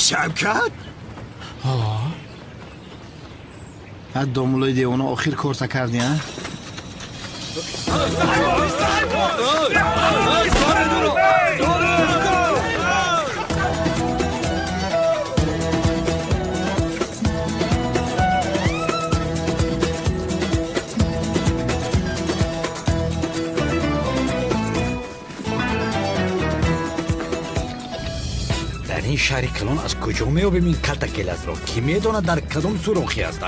شوکت؟ حد دامولای دیوانه آخر کارتا کردی ها؟ در این شهر کلان از کجا میابیم این کلتکلز را؟ کی میدونه در کدام سوراخی است؟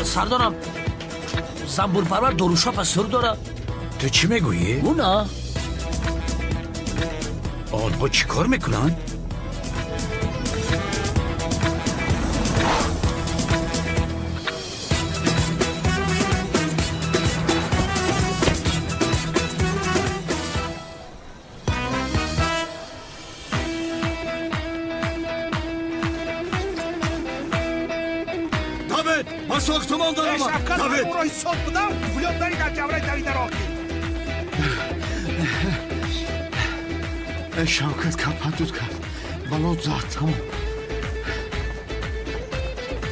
سردارم زنبور پرور داروشاپ از سر داره. تو چی میگویی؟ اونا آنها چی کار میکنن؟ من ساختمان دارم داوید برای صوت بودم فولاد داری در جوره دویده راکی شوکت کپندود کرد بلاد زد تمام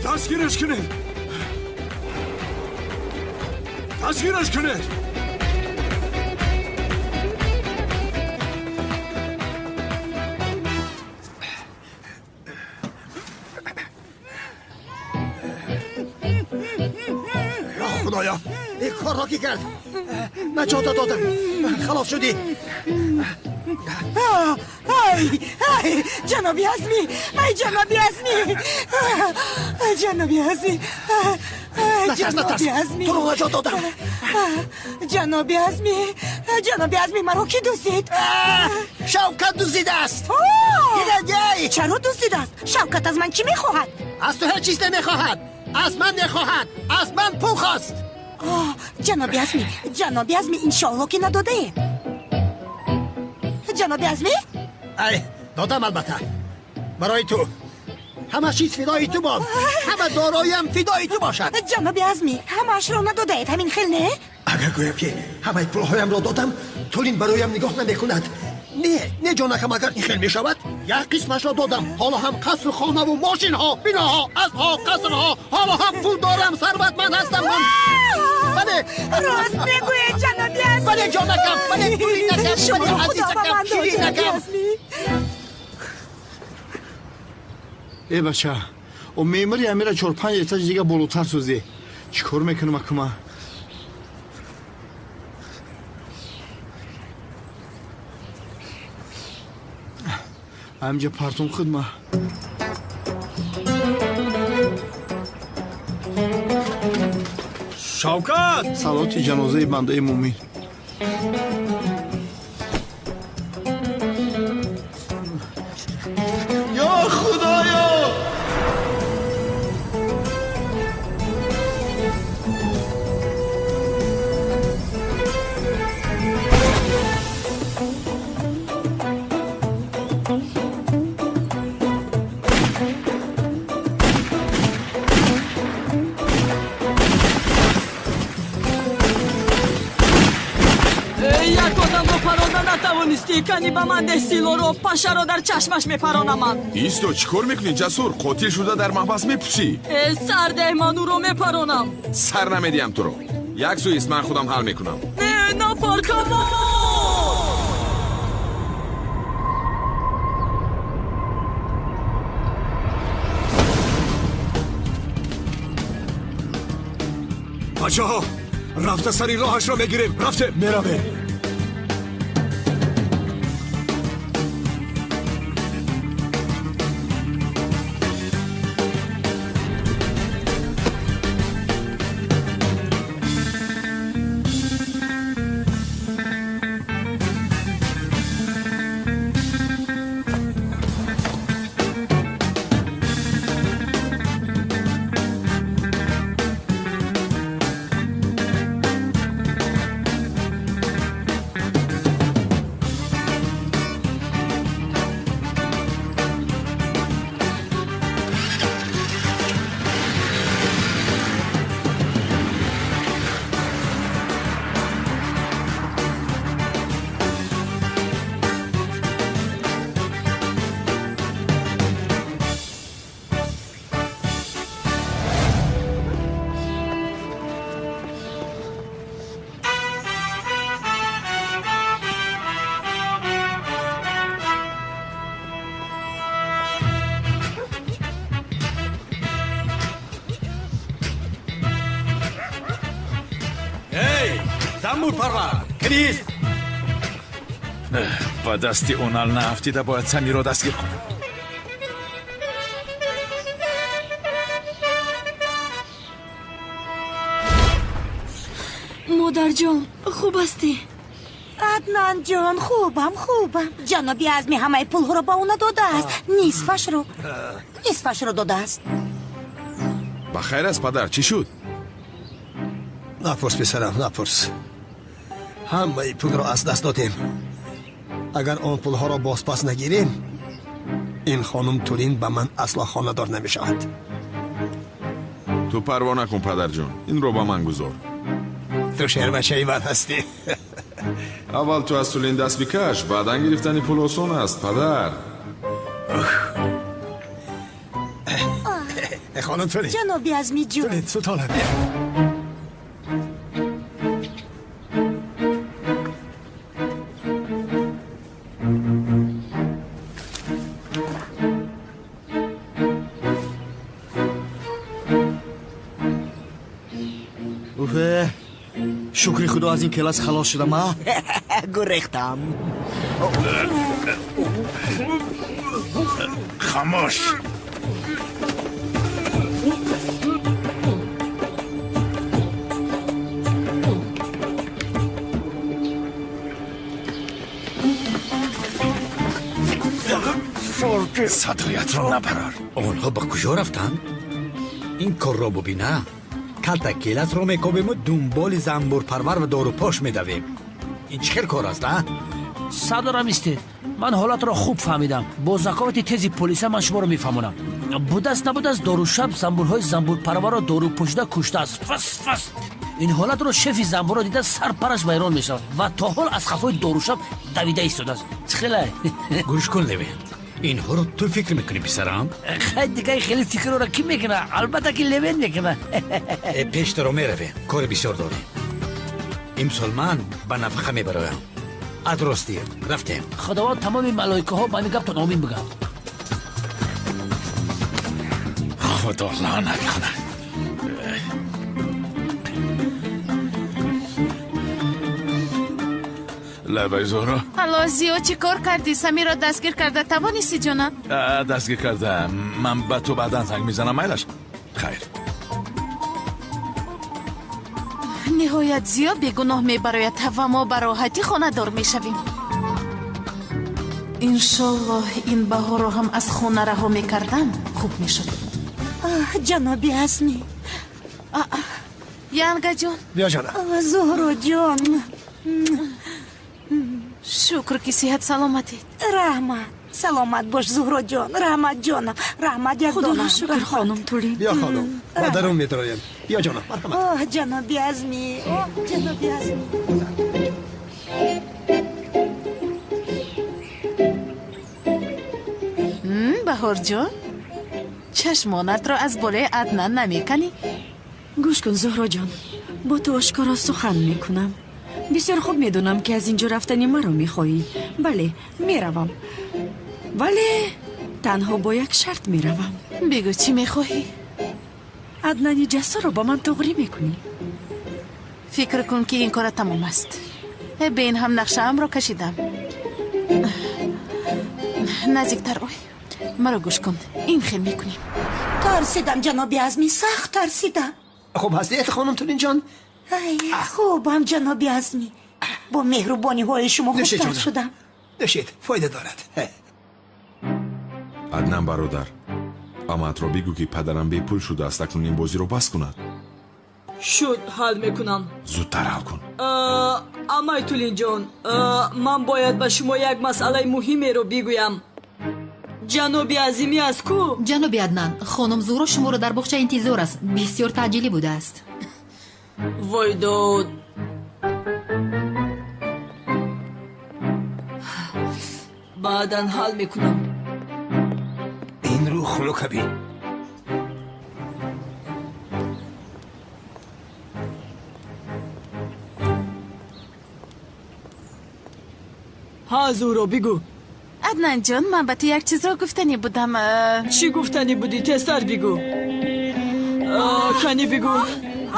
دستگیرش کنید دستگیرش کنید خدایا این کار را کی کرد نجات دادم خلاص شدی ای جنابی ازمی ای جنابی ازمی جنابی ازمی نترس تو رو نجات دادم جنابی ازمی مرا کی دوستید شوکت دوزیده است دیگه چرا دوستید است شوکت از من چی میخواهد از تو هر چیز نمیخواهد از من نخواهد از من پول خواست جنابی ازمی این شالو که نداده جنابی ازمی ای دادم البته برای تو همه چیز فدای تو باد همه دارایم فدای تو باشد جنابی ازمی همش را نداده اید همین خیل نه اگر گویم که همه پولهایم را دادم طولین برایم نگاه نمیکند نه جانکم اگر این خیل میشود یک قسمش را دادم حالا هم قصر خانه و ماشین ها بیناها اسبها قصرها حالا هم پول دارم ثروتمند هستم من بله راست میگوید جنابی ازمی بله جانکم بله طولین نکم بله عزیزکم شیرین نکم ای بچه او میمری امیره 4-5 ایتاج دیگه بالاتر سوزی چیکار میکنم اکما همجا پارتون خدمه شوکت صلات جنازه بنده مومین یا خدایا نتوانستی کنی به من ده سیلو رو پشه رو در چشمش میپرانم ایستو چیکار میکنی جسور قاتل شده در محبس میپوشی سرده من او رو میپرانم سر نمیدیم تو رو یک سو ایست من خودم حل میکنم نه پارکم بچه ها رفته سری راهش را بگیریم رفته میروه زنبور پرور کریست با دستی اونال نهفتیده باید سمی رو دستگیر کنم. مادر جان خوب هستی؟ عدنان جان خوبم جنابی عزمی همه پول رو با اونا داده است نصفش رو داده است. بخیر است پدر چی شد؟ نپرس پسرم نپرس. همه پول را از دست دادیم. اگر آن پول ها را باز پس نگیریم این خانم تولین به من اصلا خانه‌دار نمی شود. تو پروا نکن پدر جون، این رو با من گذار. تو شعر و شیون هستی. اول تو از تولین دست بکش، بعدن گرفتنی پول آسان است پدر. خانم تولین جنابی عزمی جان تولین سلطانه بیا. شکری خدا از این کلاس خلاص شدم ها. گریختم. خاموش. صدایت رو نبرار. آنها با کجا رفتن؟ این کار را ببینه کلتا کلاس رو میکوبیم و دنبال زنبور پرور و دارو پاش میدویم. این چه کار است نه؟ صدارم استید من حالت را خوب فهمیدم. با ذکاوت تیزی پلیس من شما رو میفهمونم. بود است نبود است دارو شب زنبورهای زنبور پرور را دارو پوشیده کشته است. فس این حالت رو شفی زنبور را دیده سر پرش ویران میشود و تا حال از خفای دارو شب دویده ایستاده است. خیلی گوش کن لوین، اینها رو تو فکر میکنی پسرم؟ دیگه خیلی فکر رو کی میکنه؟ البته که لوین میکنه. پیش رو میرویم، کار بسیار داریم. امسال من به نفخه میبرایم. درستی رفتیم. خداوند تمام ملائکه ها با این گپ تا آمین بگن. خدا لعنت کنه. لبای زهرا حالا زیو چی کار کردی؟ سمی را دستگیر کرده توانستی جانم؟ دستگیر کرده. من به تو بعدن زنگ میزنم میلش. خیر. نهایت زیو بیگناه میبراید و ما براحتی خانه دار میشویم. انشالله این بها رو هم از خونه رها میکردم خوب میشد. جنابی عزمی یانگا جان بیا جانم. زهرا جان شکر که صحت سلامتی. رحمت سلامت باش زهرا جان. رحمت جانم رحمت یک خدا دانم. شکر خانم تولین. بیا خانم ما درون میدرایم. بیا جانم مرحمت. جنابی عزمی جنابی عزمی. بهار جان چشمانت را از بالای عدنان نمیکنی؟ گوش کن زهرا جان، با تو آشکارا سخن میکنم. بسیار خوب میدونم که از اینجا رفتنی مرا میخواهی. بله میروم، ولی تنها با یک شرط میروم. بگو چی میخواهی؟ عدنانی جسور رو با من تغری میکنی. فکر کن که این کار تمام است. به این هم نقشه هم را کشیدم. نزدیکتر اوی مرا گوش کن. این خیل میکنیم. ترسیدم جنابی عزمی سخت ترسیدم. خوب هستید خانم تولین جان؟ خوبم جنابی عزمی. با مهربانی های شما خوبتر شدم. نشید فایده دارد. عدنان برادر امت را بگو که پدرم بی پول شده است اکنون این بازی رو بس کند. شد حل میکنم. زودتر حل کن. اما تولین جان من باید به شما یک مسئله مهمی رو بگویم. جنابی عظیمی از کو؟ جنابی عدنان خانم زهرا شما رو در باغچه انتظار است. بسیار تعجیلی بوده است. وای داد. بعداً حل میکنم. این رو خلو کبی. ها زهرا بگو. عدنان جان من به تو یک چیز را گفتنی بودم. چی گفتنی بودی؟ تستر بگو. کنی بگو.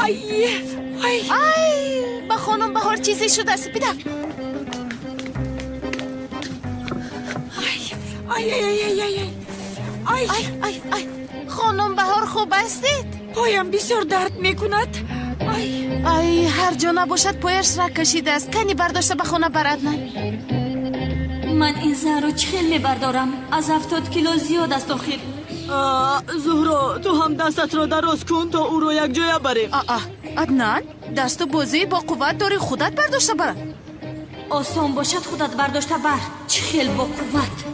ای با خانم بهار چیزی شده است بدو. آی آی آی آی آی آی ای خانم بهار خوب هستید؟ پایم بسیار درد میکند. ای هر جا نباشد پایش را کشیده است. کنی برداشته به خانه برد نه. من این زن رو چخیل میبردارم. از 70 کیلو زیاد است آخر. زهرا تو هم دستت را دراز کن تا او رو یک جای بریم. عدنان دست و بازوی با قوت داری خودت برداشته برد. آسان باشد خودت برداشته بر. چخیل با قوت.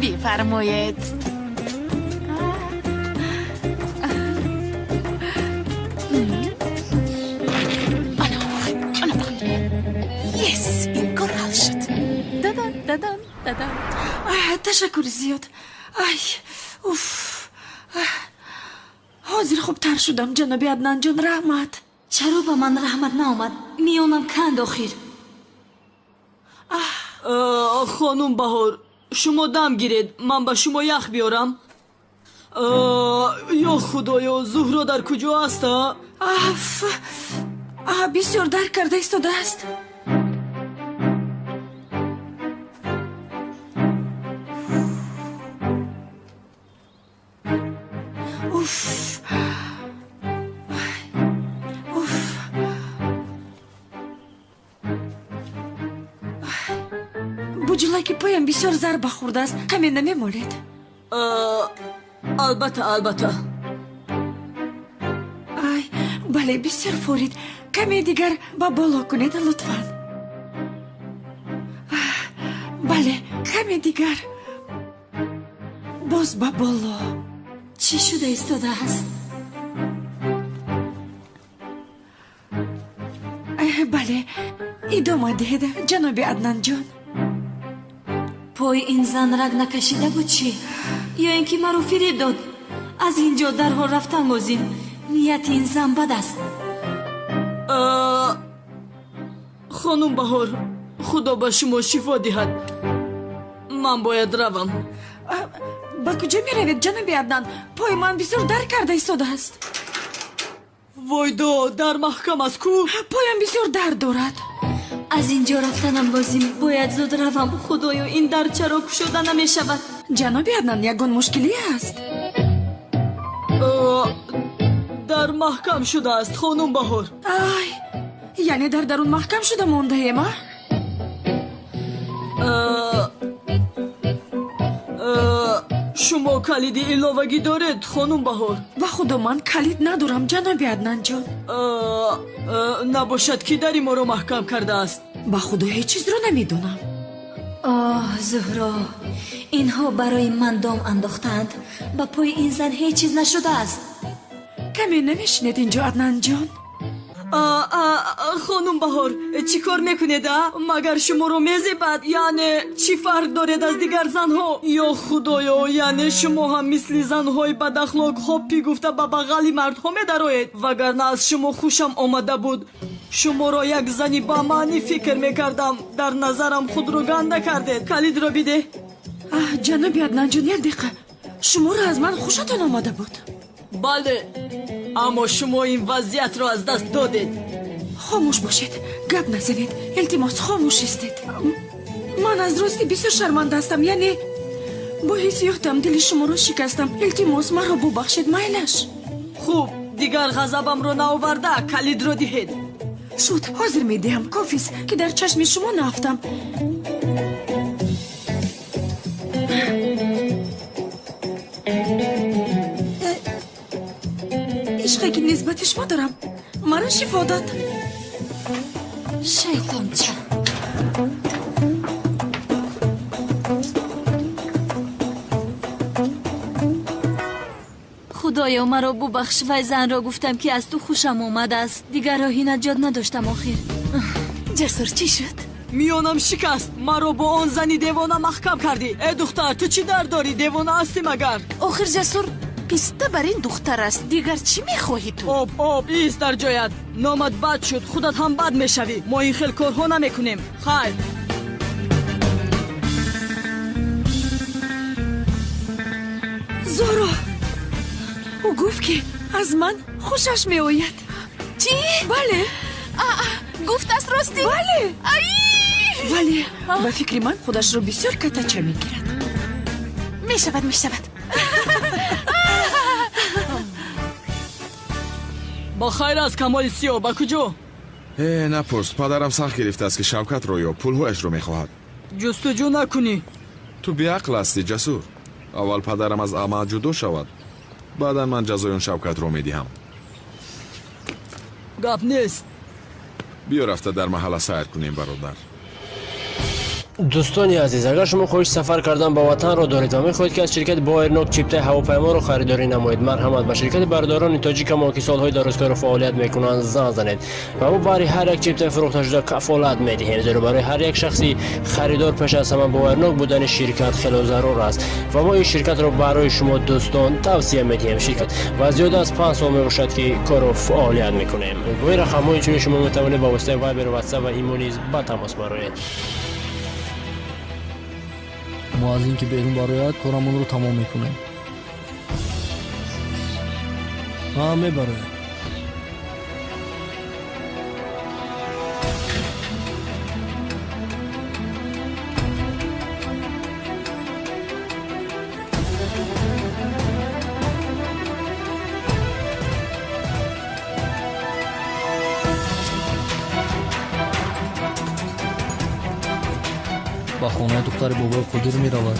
بفرمایید. یس این کار حل شد. دادان تشکر زیاد. ای اوف حاضر خوب تر شدم جناب عدنان جان. رحمت. چرا به من رحمت نامد؟ میونم کند آخر. خانم بهار شما دم گیرید من به شما یخ بیارم. یا خدایا زهرا در کجا است؟ بسیار درد کرده ایستاده است. اوف بوجلای که پایم بسیار ضربه خورده است. کمی نمیمالید؟ البته. بله بسیار فورید. کمی دیگر با بالا کنید لطفا. بله کمی دیگر. باز با بالا. چی شده ایستاده است؟ بله ادامه دهید جناب عدنان جان. پای این زن رگ نکشیده بود چی؟ یا اینکه مرا فریب داد؟ از اینجا درها رفتن گزین. نیت این زن بد است. خانم بهار خدا به شما شفا دهد. من باید روم. با کجا می روید جناب عدنان؟ پای من بسیار درد کرده ایستاده است. وایدا در محکم است کو؟ پایم بسیار درد دارد. از اینجا رفتنم لازم. باید زود روم. خدایا این در چرا گشوده نمی شود؟ جناب عدنان یگان مشکلی است. در محکم شده است خانم بهار. یعنی در درون محکم شده مانده ما؟ شما کلید ایلاوگی دارید خانم بهار؟ و خدا من کلید ندارم جناب عدنان جان. نباشد که دری ما رو محکم کرده است. با خدا هیچ چیز رو نمیدونم. زهرا اینها برای من دام انداختند. با پای این زن هیچ چیز نشده است. کمی نمیشنید اینجا عدنان جان؟ خانم بهار چی کار میکنید؟ مگر شما رو میزیبد؟ یعنی چی فرق دارید از دیگر زنها؟ یا خدایا یعنی شما هم مثل زنهای بد اخلاق هاپی گفته به بغل مردها میدروید؟ وگرنه از شما خوشم آمده بود. شما را یک زنی با معنی فکر میکردم. در نظرم خود رو گنده کردید. کلید را بیده. جناب عدنان جان یک دقیقه. شما را از من خوشتان آمده بود؟ بله اما شما این وضعیت را از دست دادید. خاموش باشید. گپ نزنید. التماس خاموش استید. من از راستی بسیار شرمنده هستم. یعنی با حسیاتم دل شما رو شکستم. التماس مرا ببخشید میلش. خوب دیگر غضبم رو نآورده. کلید رو دهید. شد حاضر میدهم. کافیست که در چشم شما نافتم. عشقی که نسبت شما دارم مرا شفا داد. شیطان چه خدایا مرا ببخش. و زن را گفتم که از تو خوشم آمده است. دیگر راهی نجات نداشتم. آخر جسور چی شد؟ میانم شکست. مرا با آن زنی دیوانه محکم کردی. ای دختر تو چی در داری؟ دیوانه هستی مگر؟ آخر جسور писта бар ин духтар аст. Дигар чӣ мехоҳӣ ту? об ист дар ҷоят. номат бад шуд, худат ҳам бад мешавӣ. мо ин хел корҳо намекунем. хайр. зоро ӯ гуфт ки аз ман хушаш меояд. Чӣ? Бале. Гуфтааст ростӣ? Бале. Вале ба фикри ман худашро бисёр катача мегирад. мешавад. ба хайр аст камоли сиё, ба куҷо? напурс, падарам сахт гирифтааст ки Шавкатро ё пулҳояшро мехоҳад. ҷустуҷӯ накунӣ. ту беақл ҳастӣ, ҷасур. аввал падарам аз амал ҷудо шавад, баъдан ман ҷазои он Шавкатро медиҳам. гап нест. биё рафта дар маҳалла сайр кунем, бародар. دوستانی عزیز، اگر شما خواهش سفر کردن به وطن را دارید و میخواهید که از شرکت باهرنوک چیپتای هواپیما را خریداری نمایید، مرحمت به شرکت برداران تاجیک ما که سالهای درازکار فعالیت میکنند زنگ زنید و ما برای هر یک چیپتای فروخته شده کفالت میدهیم، زیرا برای هر یک شخصی خریدار پیش از همه باهرنوک بودن شرکت خیلی ضرور است و ما این شرکت را برای شما دوستان توصیه میدهیم. شرکت و زیاده از 5 سال میباشد که کار و فعالیت میکنیم. با این رقم‌های چون شما میتوانید با واسطه وایبر، واتساپ و ایمو نیز با تماس برآیید. ما از اینکه بیرون برآید کارمون رو تمام میکنیم. همه برآید. با خانه دختر بابای قدیر می رود.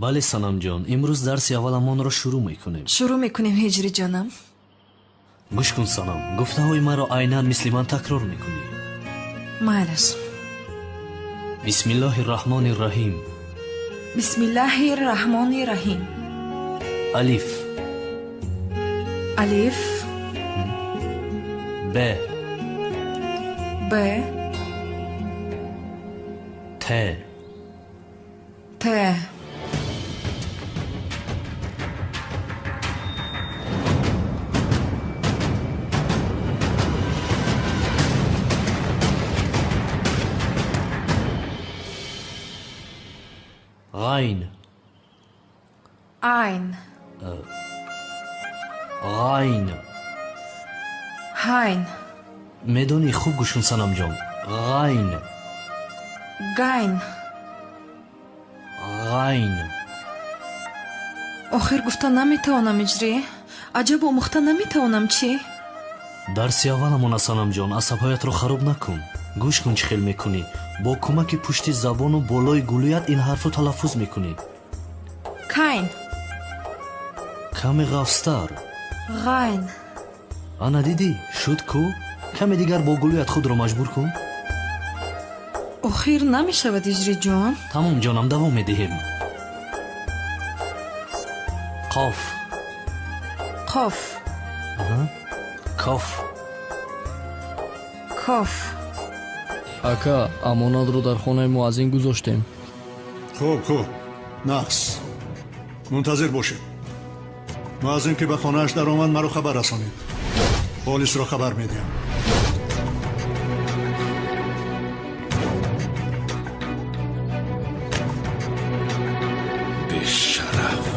بله سنم جان، امروز درس اولمان را شروع میکنیم. هجری جانم. گوش کن سنم، گفته های مرا عیناً مثل من تکرار میکنی. مالش. بسم الله الرحمن الرحیم. بسم الله الرحمن الرحیم. الف. ب. ت. غین. هاین. میدونی خوب گوشون سنم جان. غین. آخر گفتن نمیتوانم اجری؟ عجب آموختن نمیتوانم چی؟ درسی اولمون سنم جان، عصبهایت رو خراب نکن. گوش کن چه خیل میکنی. با کمک پشت زبان و بالای گلویت این حرف رو تلفظ میکنی. کاین. کمی غفستر. غین. آنا دیدی؟ شد کو؟ کمی دیگر با گلویت خود رو مجبور کن. آخر نمیشود اجری جان؟ تمام جانم، دوام میدهیم. قاف. کاف. اکا امانت رو در خانه مؤذن گذاشتیم. خوب نقص منتظر باشید. مؤذن که به خانه‌اش در آمد مرا خبر رسانید. پلیس را خبر میدیم. بی‌شرف.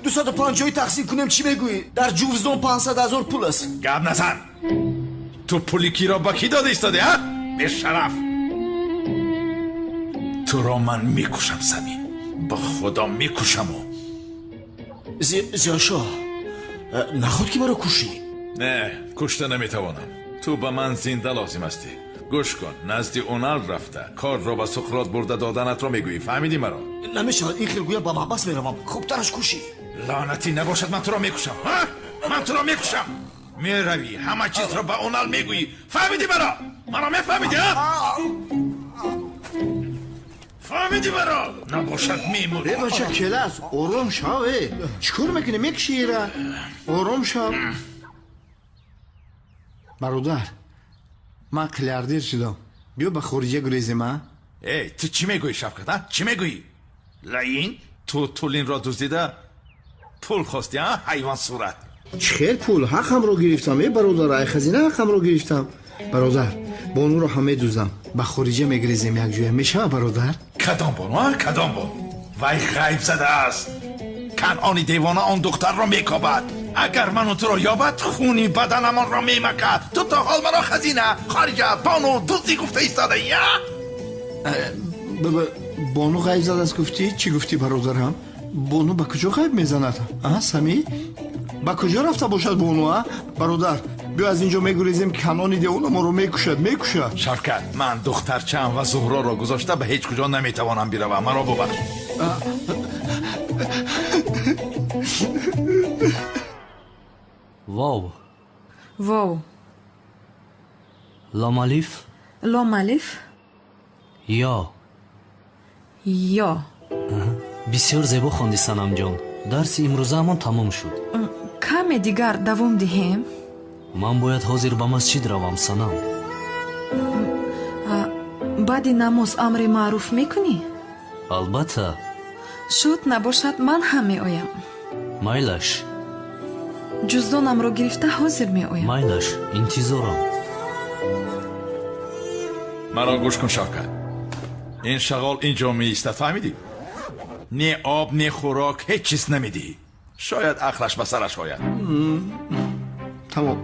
دوصد و 50 تقسیم کنیم چی میگویی؟ در جوزدان 500,000 پول است. گپ نزن. تو پولی کی را با کی داده ایستاده ها؟ بی‌شرف. تو را من میکشم سمی. با خدا میکشم. زیاشا نخواد که مرا کشی. نه، کشته نمیتوانم. تو به من زنده لازم هستی. گوش کن نزدی اونال رفته کار رو با سقراط برده دادنت رو میگویی فهمیدی مرا؟ نمیشود این خیلی گویا با محبس میروم خوبترش کوشی لعنتی نباشد من تو را میکشم من تو را میکشم میروی همه چیز رو با اونال میگویی فهمیدی مرا میفهمیدی فهمیدی مرا نباشد میمونی بباشد کلاس آروم شوه چکور میکنی میکشی را آروم شو برادر من قلیاردیر شدم بیا به خارجه گریزیم ای تو چی میگویی شفقت چی میگویی لعین تو تولین را دزدیده پول خواستی حیوان صورت چخیر پول حقم رو گرفتم ای برادر ای خزینه حقم رو گرفتم برادر بانو رو همه دوزم به خارجه میگریزیم یک جویه میشه برادر کدام بانو کدام بانو وای غیب زده است کنعانی دیوانه آن دختر را میکابد اگر من تو را یابد خونی بدنمان را میمکد تو تا حال مرا خزینه خارجه بانو دوستی گفته ایستاده یا بانو غیب زده است گفتی چی گفتی برادرم بانو به کجا غیب میزند سمی به کجا رفته باشد بانو برادر بیا از اینجا میگریزیم کنانی دیوانه ما رو میکشد شفقت من دخترچه‌ام و زهرا را گذاشته به هیچ کجا نمیتوانم بروم مرا ببخش واو واو لام الف لام الف یا بسیار зебо хонди санамҷон дарси имрӯзаамон тамом шуд каме дигар давом диҳем ман бояд ҳозир ба масҷид равам санам баъди намоз амри маъруф мекунӣ албатта шуд набошад ман ҳам меоям майлаш ҷуздонамро гирифта ҳозир меоям майлаш интизорам مرا گوش کن شفقت این شغال اینجا میایستد فهمیدی نه آب نه خوراک هیچ چیز نمیدی شاید عقلش به سرش آید تمام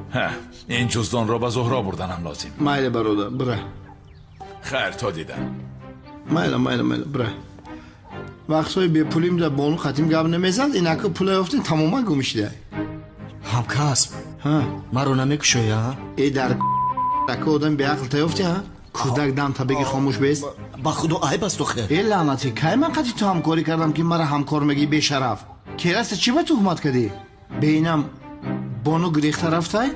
این جزدان را به زهرا بردنم لازم مایل برادر بره خیر تا دیدم مایل بره وقتای به پولیم در بانو ختم گب نمیزد این که پول یافتین تماما گمشیده هم کسب مرو نمیکشوی ای در که آدم به عقل تیافتی کودک دم تا بگی خاموش بیست با خدا عیب است تو خیر ای لعنتی که من قطعی تو همکاری کردم که مرا همکار میگی به شرف که راست چی به تهمت کردی بینم بانو گریخته رفته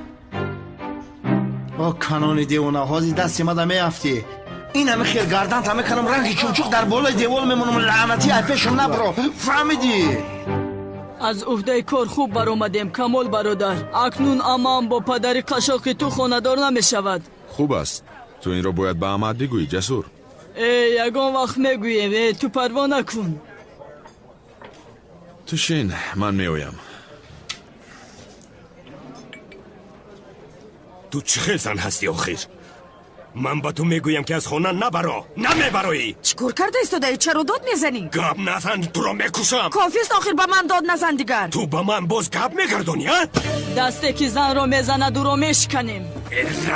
کنان دیوانه هازی دستی مده میافتی این همه خیل گردن تا میکنم رنگی چوچوک در بالای دیوال میمونم لعنتی ای پیشم نبرو فهمیدی از عهده کار خوب برآمدیم کمال برادر اکنون امام با پدر قشاق تو خانه‌دار نمیشود خوب است تو این را باید به احمد بگویی جسور یگان وقت میگوییم تو پروا نکن تو شین من میایم تو چه خیل زن هستی آخر من با تو میگویم که از خانه نمیبرایی چیکار کرده ایستاده چرا داد میزنی گپ نزن تو را میکشم کافی است آخر با من داد نزن دیگر تو با من باز گپ میگردونی دسته که زن را میزند او را میشکنیم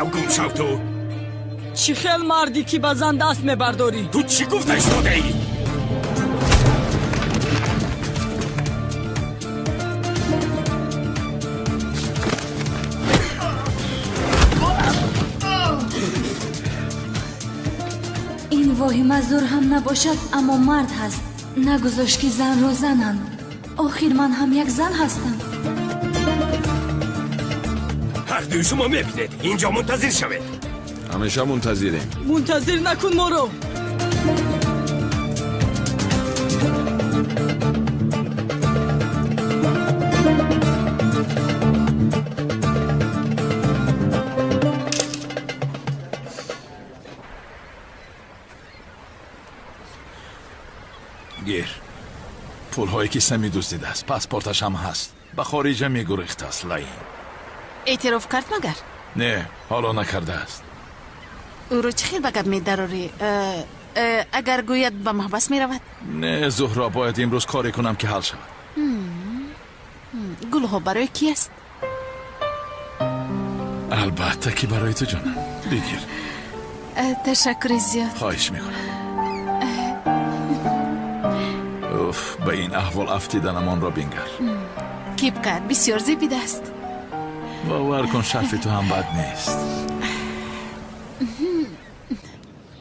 رو گم شو تو چی خیل مردی که به زن دست میبرداری تو چی گفته ایستاده ای این واهمه زور هم نباشد اما مرد هست نگذاش که زن را زنند آخر من هم یک زن هستم هر دوی شما میبینید اینجا منتظر شوید همیشه منتظریم منتظر نکن ما رو گیر پول هایی که سمی دزدیده است پاسپورتش هم هست به خارجه میگریخته است لعین اعتراف کرد مگر نه حالا نکرده است او رو چه خیل بگب میدراری اگر گوید به محبس میرود نه زهرا باید امروز کاری کنم که حل شود گل ها برای کی است البته که برای تو جانم بگیر تشکر زیاد خواهش میکنم اوف به این احوال افتیدنمان را بینگر کیپ کرد بسیار زیبیده است باور کن شرف تو هم بد نیست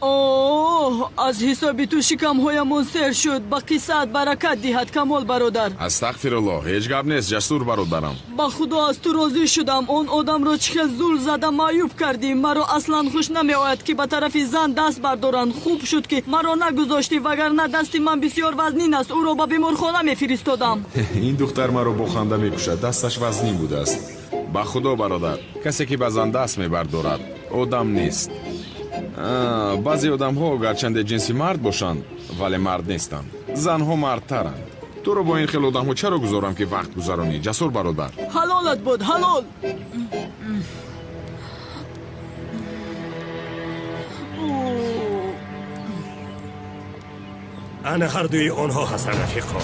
اوه از حسابی تو شکمهایمون سر شد. با قصت برکت دهد کمال برادر. استغفرالله، هیچ گپ نیست جسور برادرم. با خدا از تو راضی شدم. اون آدم را چه زول زده معیوب کردی. مرا اصلا خوش نمی آید که به طرف زن دست بردارند. خوب شد که مرا نگذاشتی، وگرنه دستی من بسیار وزنین است. او را به بیمارخانه می فرستادم. این دختر مرا با خنده میکشد، دستش وزنی بوده است. با خدا برادر، کسی که به زن دست میبردارد آدم نیست. بعضی آدم ها گرچند جنسی مرد باشند ولی مرد نیستند. زن ها مردترند. تو رو با این خیل آدم ها چرا گذارم که وقت گذرانی جسور برادر؟ حلالت بود حلال. انا هر دوی آنها هستند رفیقا.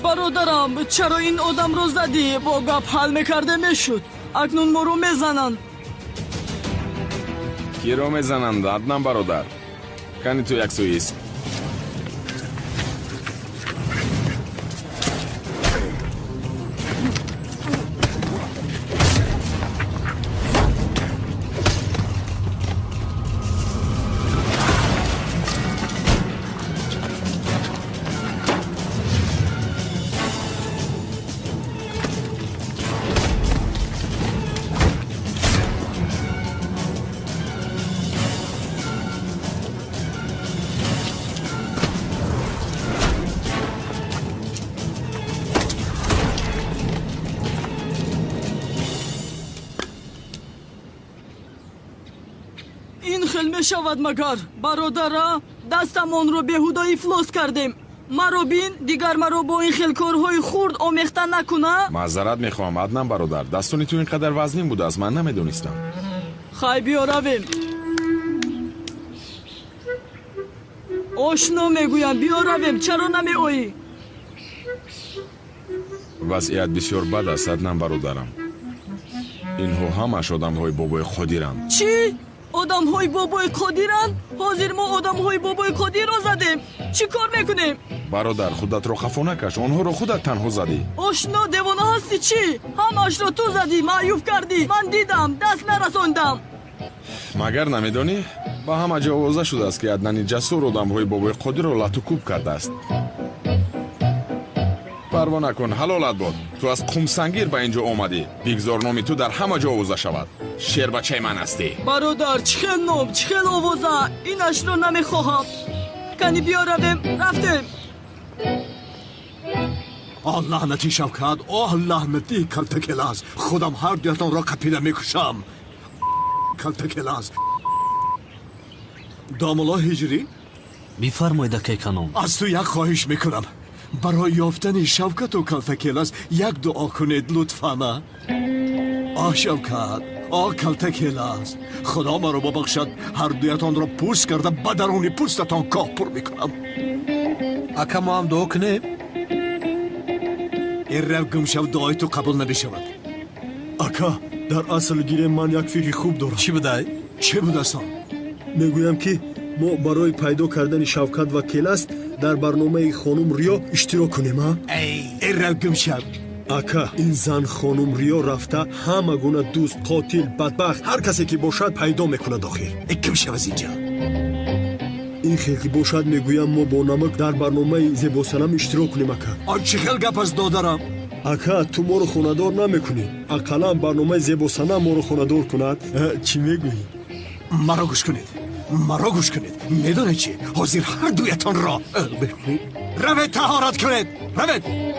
برادرم چرا این آدم رو زدی؟ با گپ حل میکرده میشد. اکنون ما رو میزنند. کی رو میزنند؟ عدنان برادر، کنی تو یک سوی است. این خیل می شود مگر برادر؟ دستمان رو بهودا افلاس کردیم. مرا بین دیگر مرا با این خیل کارهای خورد آمیخته نکنه. معذرت میخوام عدنان برادر، دستونی تو اینقدر وزنین بوده است، من نمیدونستم. خواهی بیا رویم. آشنا میگویم بیا رویم، چرا نمی آیی؟ وضعیت بسیار بد است عدنان برادرم. اینها همش آدم های بابای خودیرند. چی؟ آدم های بابای قادیرند؟ حاضر ما آدم های بابای قادیر را زدیم. چی کار میکنیم؟ برادر خودت رو خفا نکش، آنها رو خودت تنها زدی. آشنا دیوانه هستی چی؟ همش را تو زدی، معیوب کردی. من دیدم، دست نرساندم. مگر نمیدانی؟ با همه جا آوازه شده است که عدنان جسور آدم های بابای قادیر رو لط و کوب کرده است. پروا نکن، حلالت بود. تو از قمسنگیر به اینجا آمدی. بگذار نامی تو در همه جا آوازه شود. شیر بچه من هستی. برادر چخیل نام، چخیل آوازه. اینش رو نمیخواهم. کنی بیا رویم، رفتیم. لعنتی شوکت، لعنتی کلتکلاز. خودم هر دویتان را قپیده میکشم. کلتکلاز. داملا هجری؟ بفرمایید کیکانوم. از تو یک خواهش میکنم. برای یافتن شوکت و کلتکلاز یک دعا کنید لطفاً. شوکت، کلتکلاز. خدا ما رو ببخشد، هر دویتان را پوست کرده به درون پوستتان کاپر میکنم. اکا ما هم دعا کنیم؟ این رو گم شود دعای تو قبول نمیشود. اکا در اصل گیره من یک فکر خوب دارم. چی بدهی؟ چه بودستان؟ میگویم که ما برای پیدا کردن شوکت و کلاس در برنامه خانم ریا اشتراک کنیم. این رو گم شود. اکا این زن خانم ریا رفته همه گونه دوست، قاتل، بدبخت، هر کسی که باشد پیدا میکنه داخل. گم شود از اینجا. این خیلی باشد میگویم ما با نمک در برنامه زیباسنم اشتراک کنیم اکا. چه خیلی گپ از دادرم؟ اکا تو ما رو خوندار نمیکنی. اقلا برنامه زیباسنم ما رو خوندار کند. چی میگویی؟ مرا گوش کنید، مرا گوش کنید. میدونه چی؟ حاضر هر دویتان را روید طهارت کنید. روید.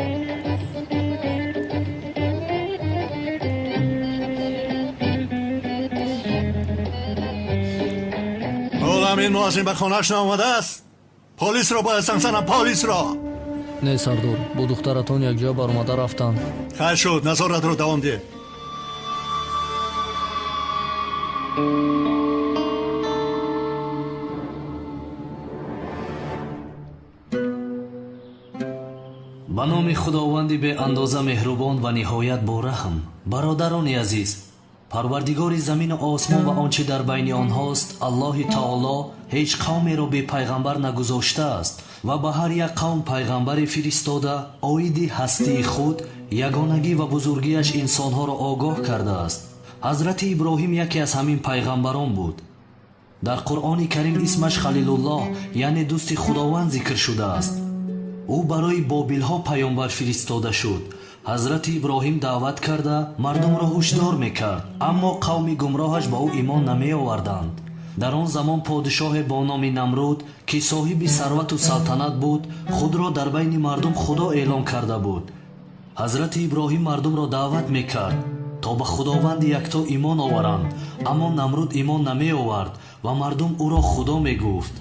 این نوازین به خانهش نامده است. پلیس را باید سنگسنم، پلیس را. نه سردار، با دخترتان یک جا برآمده رفتن. خیر شد، نظارت رو دوام ده. به نام خداوندی به اندازه مهربان و نهایت با رحم. برادران عزیز، پروردگار زمین و آسمان و آنچه در بین آنهاست، الله تعالی هیچ قومی را به پیغمبر نگذاشته است و به هر یک قوم پیغمبر فرستاده عاید هستی خود، یگانگی و بزرگیش انسانها را آگاه کرده است ҳазрати иброҳим яке аз ҳамин пайғамбарон буд. дар қуръони карим исмаш халилуллоҳ яъне дӯсти худованд зикр шудааст. ӯ барои бобилҳо паёмбар фиристода шуд. ҳазрати иброҳим даъват карда мардумро ҳушдор мекард, аммо қавми гумроҳаш ба ӯ имон намеоварданд. дар он замон подишоҳе бо номи намруд ки соҳиби сарвату салтанат буд, худро дар байни мардум худо эълон карда буд. ҳазрати иброҳим мардумро даъват мекард то ба худованди якто имон оваранд, аммо намруд имон намеовард ва мардум ӯро худо мегуфт.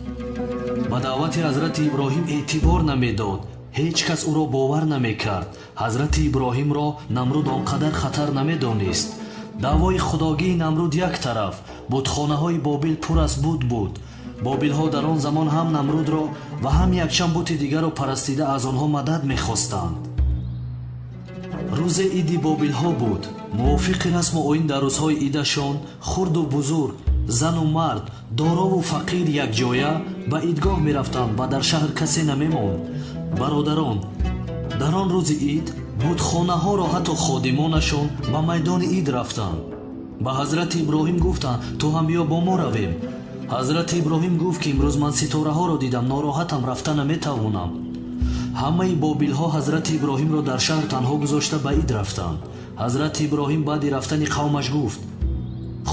ба даъвати ҳазрати иброҳим эътибор намедод, ҳеҷ кас ӯро бовар намекард. ҳазрати иброҳимро намруд он қадар хатар намедонист. даъвои худогии намруд як тараф, бутхонаҳои бобил пур аз буд буд. бобилҳо дар он замон ҳам намрудро ва ҳам якчанд бути дигарро парастида аз онҳо мадад мехостанд. рӯзе иди бобилҳо буд. мувофиқи расму оин дар рӯзҳои идашон хурду бузург, зану мард, дорову фақир якҷоя ба идгоҳ мерафтанд ва дар шаҳр касе намемонд. бародарон, дар он рӯзи ид будхонаҳоро ҳатто ходимонашон ба майдони ид рафтанд. ба ҳазрати иброҳим гуфтанд ту ҳам биё бо мо равем. ҳазрати иброҳим гуфт ки имрӯз ман ситораҳоро дидам, нороҳатам, рафта наметавонам. ҳамаи бобилҳо ҳазрати иброҳимро дар шаҳр танҳо гузошта ба ид рафтанд. ҳазрати иброҳим баъди рафтани қавмаш гуфт: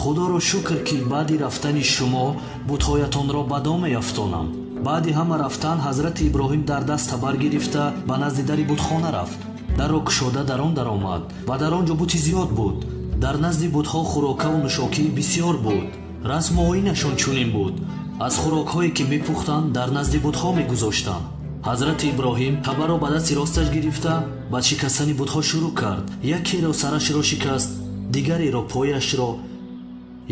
худоро шукр ки баъди рафтани шумо бутҳоятонро ба дом меафтонам. баъди ҳама рафтан ҳазрати иброҳим дар даст табар гирифта ба назди дари бутхона рафт. дарро кушода дар он даромад ва дар он ҷо бути зиёд буд. дар назди бутҳо хӯрокаву нӯшокии бисьёр буд. расму оинашон чунин буд. аз хӯрокҳое ки мепухтанд дар назди бутҳо мегузоштанд. ҳазрати иброҳим табарро ба дасти росташ гирифта ба шикастани бутҳо шурӯъ кард. якеро сарашро шикаст, дигареро пояшро,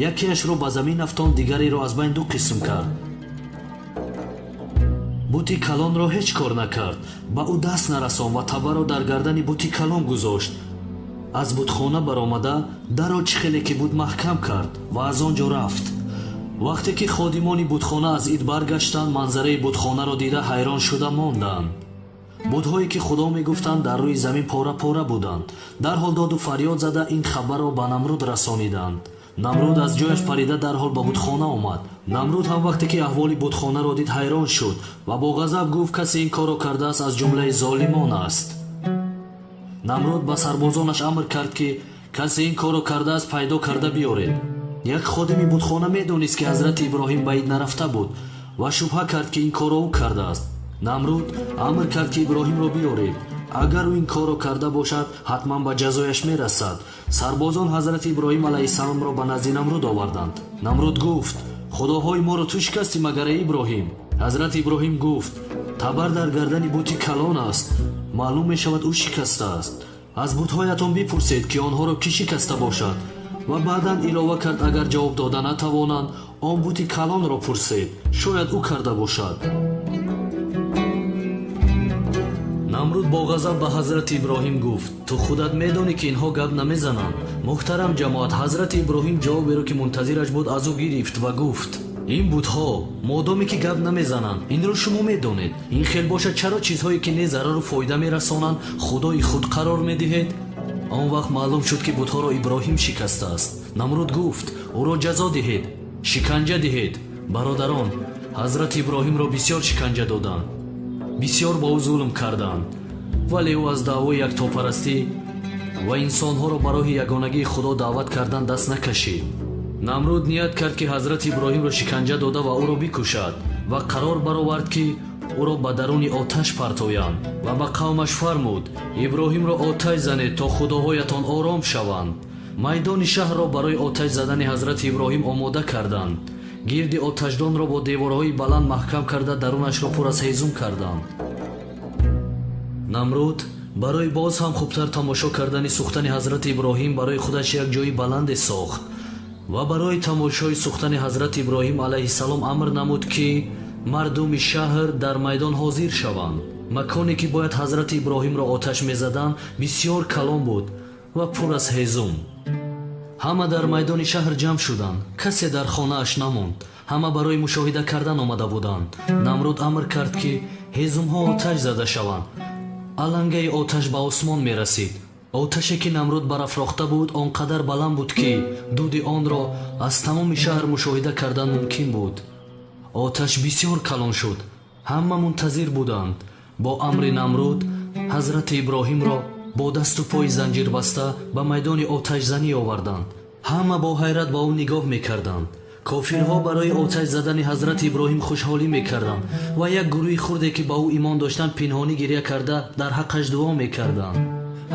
якеашро ба замин афтонд, дигареро аз байн ду қисм кард. бути калонро ҳеҷ кор накард, ба ӯ даст нарасон ва табаро дар гардани бути калон гузошт. аз бутхона баромада дарро чӣ хеле ки буд маҳкам кард ва аз он ҷо рафт. вақте ки ходимони бутхона аз ид баргаштанд, манзараи бутхонаро дида ҳайрон шуда монданд. будҳое ки худо мегуфтанд дар рӯи замин пора пора буданд. дарҳол доду фарёд зада ин хабарро ба намруд расониданд. намруд аз ҷояш парида дарҳол ба бутхона омад. намруд ҳам вақте ки аҳволи бутхонаро дид ҳайрон шуд ва бо ғазаб гуфт касе ин корро кардааст аз ҷумлаи золимон аст. намруд ба сарбозонаш амр кард ки касе ин корро кардааст пайдо карда биёред. як ходими бутхона медонист ки ҳазрати иброҳим ба ид нарафта буд ва шубҳа кард ки ин корро ӯ кардааст. намруд амр кард ки иброҳимро биёред. агар ӯ ин корро карда бошад, ҳатман ба ҷазояш мерасад. сарбозон ҳазрати иброҳим алайҳиссаломро ба назди намруд оварданд. намруд гуфт: худоҳои моро ту шикастӣ магар эй иброҳим? ҳазрати иброҳим гуфт: табар дар гардани бути калон аст, маълум мешавад ӯ шикастааст. аз бутҳоятон бипурсед ки онҳоро кӣ шикаста бошад. ва баъдан илова кард: агар ҷавоб дода натавонанд, он бути калонро пурсед, шояд ӯ карда бошад. намруд бо ғазаб ба ҳазрати иброҳим гуфт: ту худат медонӣ ки инҳо гап намезананд. муҳтарам ҷамоат, ҳазрати иброҳим ҷавоберо ки мунтазираш буд аз ӯ гирифт ва гуфт: ин будҳо модоме ки гап намезананд, инро шумо медонед. ин хел бошад чаро чизҳое ки не зарару фоида мерасонанд худои худ қарор медиҳед? он вақт маълум шуд ки будҳоро иброҳим шикастааст. намруд гуфт: ӯро ҷазо диҳед, шиканҷа диҳед. бародарон, ҳазрати иброҳимро бисьёр шиканҷа доданд, бисьёр ба ӯ зулм карданд, вале ӯ аз даъвои яктопарастӣ ва инсонҳоро ба роҳи ягонагии худо даъват кардан даст накашид. намруд ният кард ки ҳазрати иброҳимро шиканҷа дода ва ӯро бикушад ва қарор баровард ки ӯро ба даруни оташ партоянд ва ба қавмаш фармуд: иброҳимро оташ занед то худоҳоятон ором шаванд. майдони шаҳрро барои оташ задани ҳазрати иброҳим омода карданд. гирди оташдонро бо деворҳои баланд маҳкам карда дарунашро пур аз ҳезум карданд. намруд барои боз ҳам хубтар тамошо кардани сӯхтани ҳазрати иброҳим барои худаш як ҷойи баланде сохт ва барои тамошои сӯхтани ҳазрати иброҳим алайҳиссалом амр намуд ки мардуми шаҳр дар майдон ҳозир шаванд. маконе ки бояд ҳазрати иброҳимро оташ мезаданд бисьёр калон буд ва пур аз ҳезум. ҳама дар майдони шаҳр ҷамъ шуданд, касе дар хонааш намонд. ҳама барои мушоҳида кардан омада буданд. намруд амр кард ки ҳезумҳо оташ зада шаванд. алангаи оташ ба осмон мерасид оташе ки намруд барафрохта буд он қадар баланд буд ки дуди онро аз тамоми шаҳр мушоҳида кардан мумкин буд. оташ бисёр калон шуд. ҳама мунтазир буданд. бо амри намруд ҳазрати иброҳимро бо дасту пои занҷир баста ба майдони оташзанӣ оварданд. ҳама бо ҳайрат ба ӯ нигоҳ мекарданд. кофирҳо барои оташ задани ҳазрати иброҳим хушҳолӣ мекарданд ва як гурӯҳи хурде ки ба ӯ имон доштанд пинҳонӣ гирья карда дар ҳаққаш дуо мекарданд.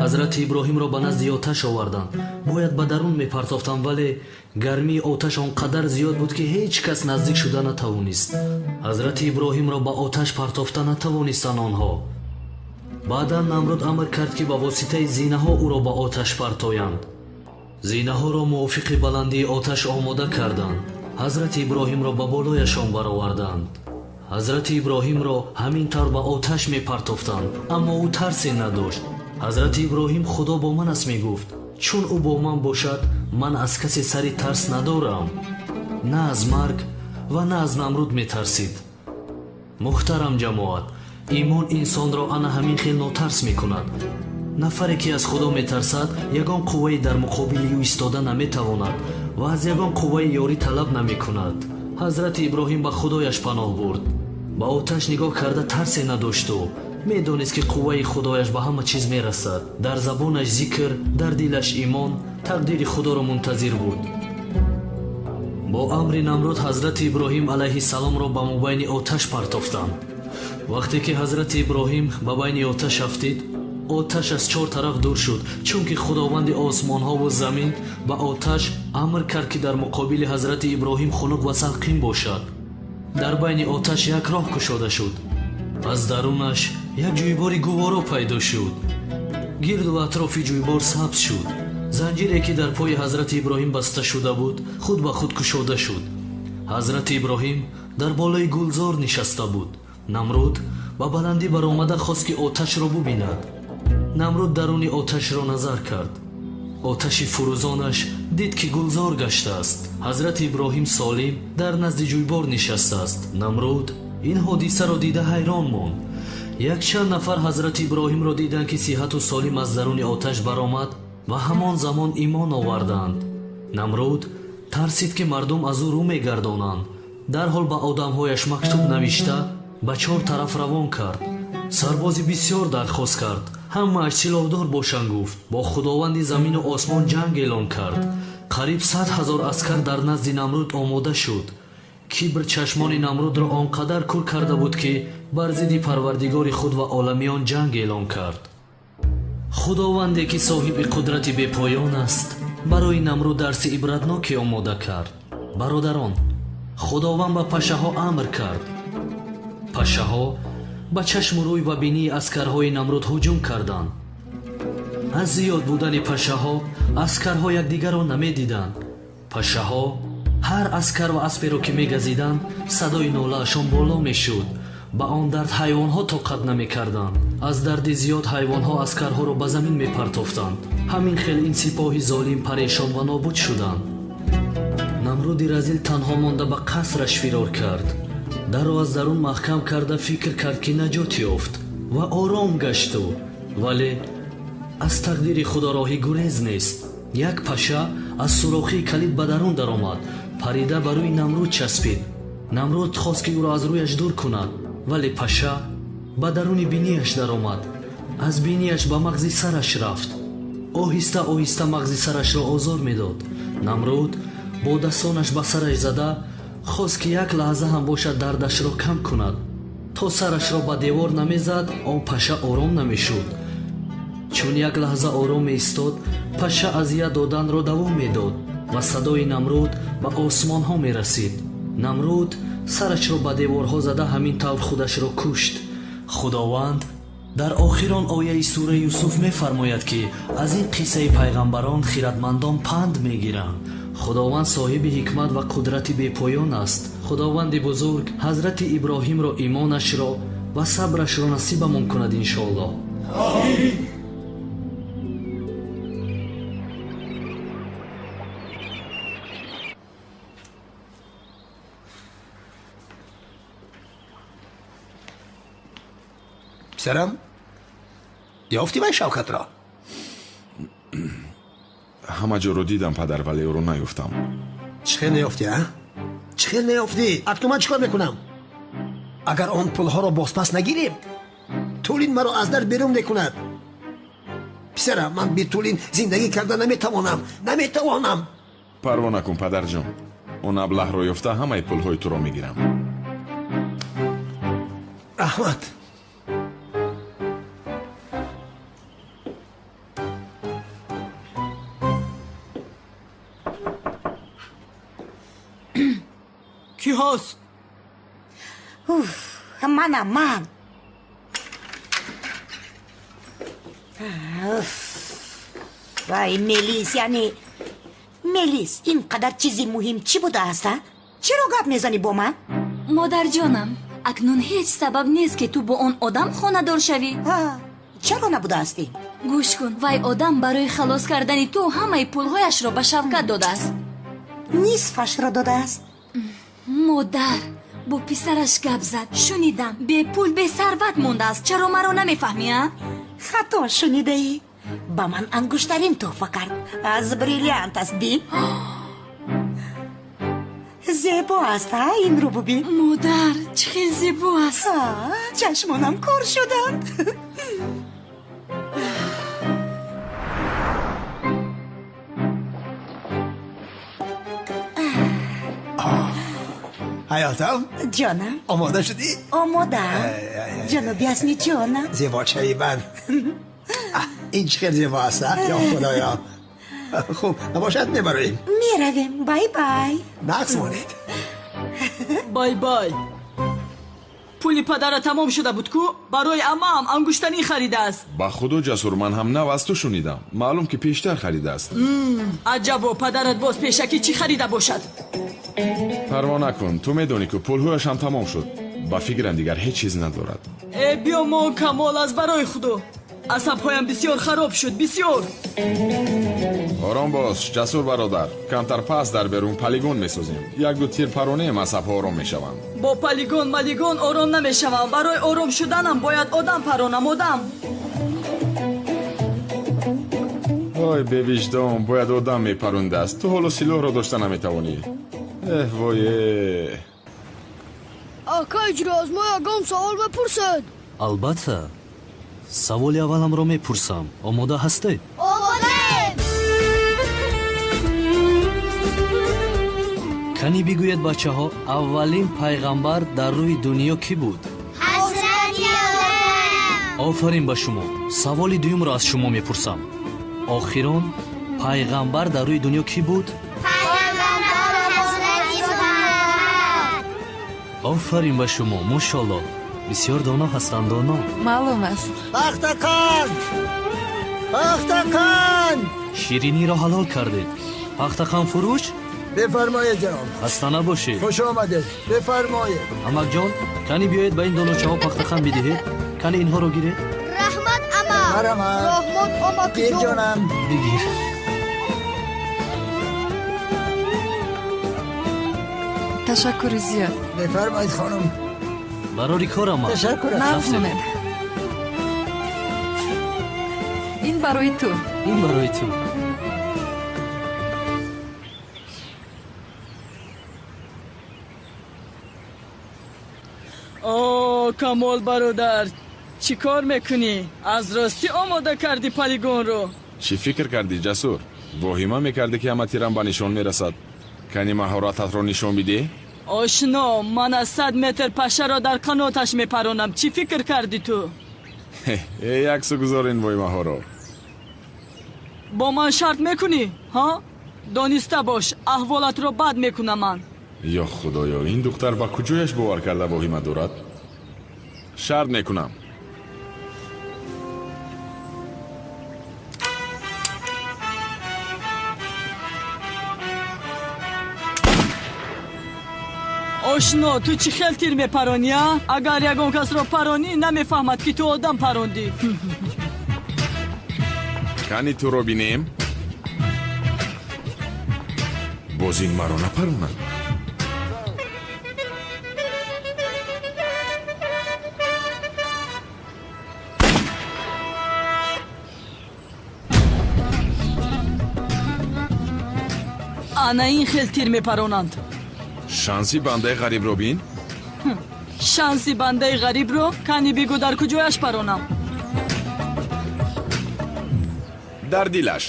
ҳазрати иброҳимро ба назди оташ оварданд. бояд ба дарун мепартофтанд, вале гармии оташ он қадар зиёд буд ки ҳеҷ кас наздик шуда натавонист. ҳазрати иброҳимро ба оташ партофта натавонистанд онҳо. баъдан намруд амр кард ки ба воситаи зинаҳо ӯро ба оташ партоянд. зинаҳоро мувофиқи баландии оташ омода карданд. ҳазрати иброҳимро ба болояшон бароварданд. ҳазрати иброҳимро ҳамин тавр ба оташ мепартофтанд, аммо ӯ тарсе надошт. ҳазрати иброҳим худо бо ман аст мегуфт. чун ӯ бо ман бошад, ман аз касе сари тарс надорам. на аз марг ва на аз намруд метарсид. муҳтарам ҷамоат, имон инсонро ана ҳамин хел нотарс мекунад. нафаре ки аз худо метарсад, ягон қувваи дар муқобили ӯ истода наметавонад ва аз ягон қувваи ёрӣ талаб намекунад. ҳазрати иброҳим ба худояш паноҳ бурд. ба оташ нигоҳ карда тарсе надошту. медонист ки қувваи худояш ба ҳама чиз мерасад. дар забонаш зикр, дар дилаш имон, тақдири худоро мунтазир буд. бо амри намруд ҳазрати иброҳим алайҳиссаломро ба мобайни оташ партофтанд. вақте ки ҳазрати иброҳим ба байни оташ афтид, оташ аз чор тараф дур шуд, чунки худованди осмонҳову замин ба оташ амр кард ки дар муқобили ҳазрати иброҳим хунук ва салқин бошад. дар байни оташ як роҳ кушода шуд. аз дарунаш як ҷӯйбори гуворо пайдо шуд. гирду атрофи ҷӯйбор сабз шуд. занҷире ки дар пои ҳазрати иброҳим баста шуда буд, худ ба худ кушода шуд. ҳазрати иброҳим дар болои гулзор нишаста буд. намруд ба баландӣ баромада хост ки оташро бубинад. намруд даруни оташро назар кард. оташи фурӯзонаш дид ки гулзор гаштааст. ҳазрати иброҳим солим дар назди ҷӯйбор нишастааст. намруд ин ҳодисаро дида ҳайрон монд. якчанд нафар ҳазрати иброҳимро диданд ки сиҳату солим аз даруни оташ баромад ва ҳамон замон имон оварданд. намруд тарсид ки мардум аз ӯ рӯ мегардонанд. дарҳол ба одамҳояш мактуб навишта ба чор тараф равон кард. сарбози бисёр дархост кард. ҳамааш силоҳдор бошанд гуфт. бо худованди замину осмон ҷанг эълон кард. қариб 100 000 аскар дар назди намруд омода шуд. кибр чашмони намрудро он қадар кур карда буд ки бар зидди парвардигори худ ва оламиён ҷанг эълон кард. худованде ки соҳиби қудрати бепоён аст, барои намруд дарси ибратноке омода кард. бародарон, худованд ба пашаҳо амр кард. пашаҳо ба чашму рӯй ва бинии аскарҳои намруд ҳуҷум карданд. аз зиёд будани пашаҳо аскарҳо якдигарро намедиданд. пашаҳо ҳар аскар ва асперо ки мегазиданд, садои нолаашон боло мешуд. ба он дард ҳайвонҳо тоқат намекарданд. аз дарди зиёд ҳайвонҳо аскарҳоро ба замин мепартофтанд. ҳамин хел ин сипоҳи золим парешон ва нобуд шуданд. намруди разил танҳо монда ба қасраш фирор кард. дарро аз дарун маҳкам карда фикр кард ки наҷот ёфт ва ором гашту. вале аз тақдири худо роҳи гурез нест. як паша аз сурохии калид ба дарун даромад, парида ба рӯи намруд часпид. намруд хост ки ӯро аз рӯяш дур кунад, вале паша ба даруни бинияш даромад. аз бинияш ба мағзи сараш рафт. оҳиста оҳиста мағзи сарашро озор медод. намруд бо дастонаш ба сараш зада хост ки як лаҳза ҳам бошад дардашро кам кунад. то сарашро ба девор намезад, он паша ором намешуд. чун як лаҳза ором меистод, паша азият доданро давом медод ва садои намруд ба осмонҳо мерасид. намруд сарашро ба деворҳо зада ҳамин тавр худашро кушт. худованд дар охирон ояи сураи Юсуф мефармояд ки аз ин қиссаи пайғамбарон хиратмандон панд мегиранд. худованд соҳиби ҳикмат ва қудрати бепоён аст. худованди бузург ҳазрати иброҳимро имонашро ва сабрашро насибамон кунад иншоаллоҳ. Амин. پسرم یافتی من شوکت را ҳама ҷоро дидам падар, вале ӯро наёфтам. چی خیلی نیافتی ها؟ چی خیلی نیافتی؟ اکنون من چیکار میکنم؟ اگر آن پولها را بازپس نگیریم تولین مرا از در بیرون نکند. پسرم من بی تولین زندگی کرده نمیتوانم. парво накун падарҷон, он аблаҳро ёфта ҳамаи пулҳои туро мегирам. رحمت کی هست؟ منم من وای ملیس، یعنی ملیس اینقدر چیزی مهم چی بوده است؟ چرا گپ میزنی با من؟ مادر جانم اکنون هیچ سبب نیست که تو با اون آدم خانه دار شوی. چرا نبوده استی؟ گوش کن، وای آدم برای خلاص کردن تو همه پولهایش را به شوکت داده است. نصفش را داده است؟ مادر با پسرش گپ زد، شنیدم به پول به ثروت مونده است. چرا مرا نمیفهمی؟ خطا شنیده ای؟ با من انگشترین تحفه کرد، از بریلیانت است. بین زیبا است ها، این رو ببین. مادر چه زیبا است. چشمانم کار شدند. حیاتم جانم آماده شدی؟ آماده جنابی اسمی جانم. زیباچه‌ی من این چقدر زیبا است یا خدایا. خوب نباشد میبریم. میرویم. بای بای. نقص مانید. بای بای. پولی پدر تمام شده بود کو برای امام انگشتری خریده است. ба худо ҷасур, ман ҳам нав аз ту шунидам. маълум ки пештар харидааст. عجبا پدرت باز پیشکی چی خریده باشد؟ парво накун, ту медонӣ ки пулҳояшам тамом шуд. ба фикрам дигар ҳеҷ чиз надорад. بیا ما کمال از برای خدا. عصبهایم بسیار خراب شد، بسیار. ором бош ҷасур бародар, камтар пас дар берун полигон месозем. як-ду тирпаронеам асабҳо ором мешаванд. با پلیگون ملیگون آرام نمیشوم. برای آرام شدنم باید آدم پرانم. آدم ой бевиҷдон, бояд одам мепарундааст. ту ҳоло силоҳро дошта наметавонӣ. вое. ака иҷроз, мо ягон савол бепурсед? албатта, саволи авваламро мепурсам. омода ҳастед? омодаем. канӣ бигӯед бачаҳо, аввалин пайғамбар дар рӯи дунё кӣ буд? ҳазрати Аввал. офарин ба шумо. саволи дуюмро аз шумо мепурсам. охирон пайғамбар дар рӯи дунё кӣ буд? пайғамбар ҳазрати Муҳаммад. офарин ба шумо, мошолло. бисёр доно ҳастанд, доно. маълум аст. пахтакан! пахтакан! шириниро ҳалол кардед. пахтақанфурӯш? بفرمایید جناب. хаста набошед. خوش آمدید. بفرمایید. амакҷон, канӣ биёед ба ин доночаҳо пахтақан бидиҳед. канӣ инҳоро гиред. раҳмат ама. مرحمت. раҳмат амак گیر جانم. бигир. ташаккури зиёд. بفرمایید خانم. барори корам. تشکر. мамнунам. ин барои ту. ин барои ту. о камол бародар, چی کار میکنی؟ از راستی آماده کردی پلیگون رو؟ чӣ фикр кардӣ ҷасур? воҳима мекардӣ ки ҳама тирам ба нишон мерасад. канӣ маҳорататро нишон бидеҳ. آشنا من از 100 متر پشه را در قناتش میپرانم. چی فکر کردی تو؟ як су гузор ин воҳимаҳоро. با من شرط میکنی؟ ها؟ دانسته باش احوالت رو بد میکنم من. ё худоё, ин духтар ба куҷояш бовар карда воҳима дорад? шарт мекунам. آشنا تو چی خیل تیر میپرانی ها؟ اگر یگان کس را پرانی نمیفهمد که تو آدم پراندی. канӣ туро бинем. боз ин маро напаронад. ана ин хел тир мепаронанд. шанси бандаи ғарибро бин. шанси бандаи ғарибро кани бигӯ дар куҷояш паронам? дар дилаш.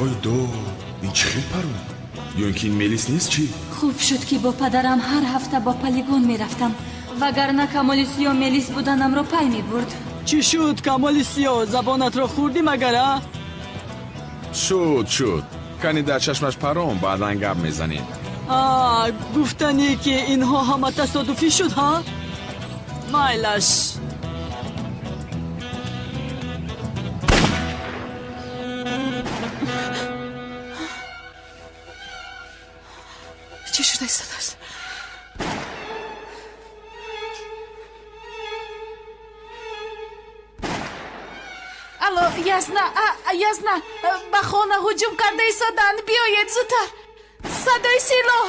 ой до ин чӣ хел парон? ё ин ки ин мелис нест чӣ? хуб шуд ки бо падарам ҳар ҳафта ба полигон мерафтам, вагарна камоли сиё мелис буданамро пай мебурд. чӣ шуд камоли сиё, забонатро хӯрдӣ магара? шуд кани дар чашмаш парон, баъдан гап мезанем. гуфтанӣ ки инҳо ҳама тасодуфӣ шуд ҳа? майлаш. چی شده صداست؟ الو یزنا به خانه هجوم کرده ایستادند، بیایید زودتر. صدای سیلو.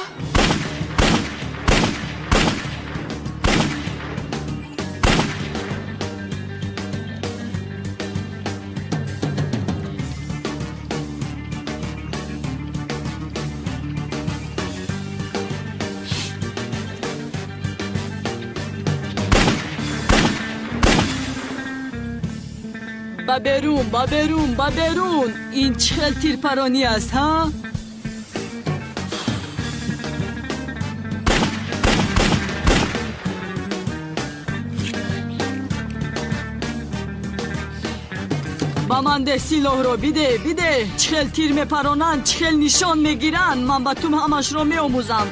ба берун. ин чӣ хел тирпаронӣ аст ҳа? ба ман деҳ силоҳро, биде. чӣ хел тир мепаронанд, чӣ хел нишон мегиранд, ман ба ту ҳамашро меомӯзам.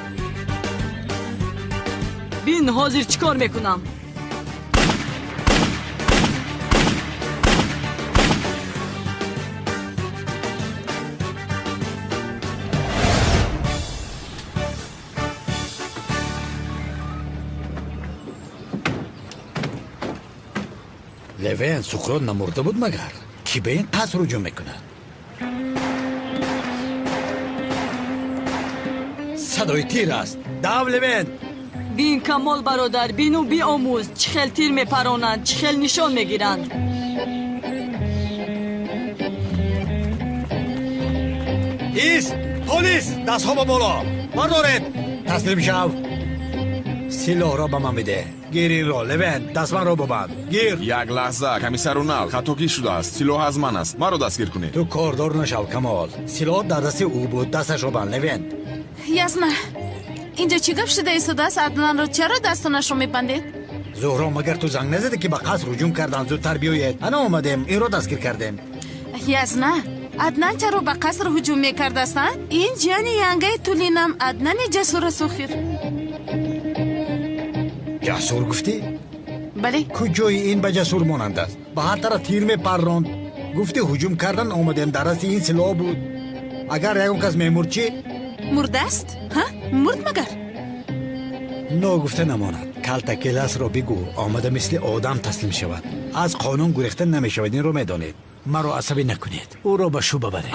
бин ҳозир чӣ кор мекунам? левен суқрот намурда буд магар? ки ба ин қаср ҳуҷум мекунад? садои тир аст. дав левен. бин камол бародар, бину биомӯз. чӣ хел тир мепаронанд, чӣ хел нишон мегиранд? ис полис, дастҳо ба боло бардоред. таслим шав. силоҳро ба ман биде. гир инро. левен, дастманро бубанд. гир. як лаҳза, комиссар Унал, хатокӣ шудааст. силоҳ аз ман аст. маро дастгир кунед. ту кордор нашав камол. силоҳ дар дасти ӯ буд. дасташро банд. левен. язна, инҷа чӣ гап шуда истодааст? Аднанро чаро дастонашро мебандед? зуҳро, магар ту занг назаде ки ба қаср ҳуҷум кардан? зудтар биёед. ана омадем, инро дастгир кардем. язна, аднан чаро ба қаср ҳуҷум мекардастанд? ин ҷани янгаи тулинам Аднани ҷасур аст охир. ҷасур гуфтӣ? бале. куҷои ин ба ҷасур монанд аст? ба ҳар тараф тир мепарронд. гуфтӣ ҳуҷум кардан омадем, дар дасти ин силоҳ буд. агар ягон кас мемурд чӣ? мурдааст? ҳа? мурд магар? ногуфта намонад. калтакеласро бигӯ омада мисли одам таслим шавад. аз қонун гурехта намешавад. инро медонед. маро асабӣ накунед. ӯро ба шӯ бабаред.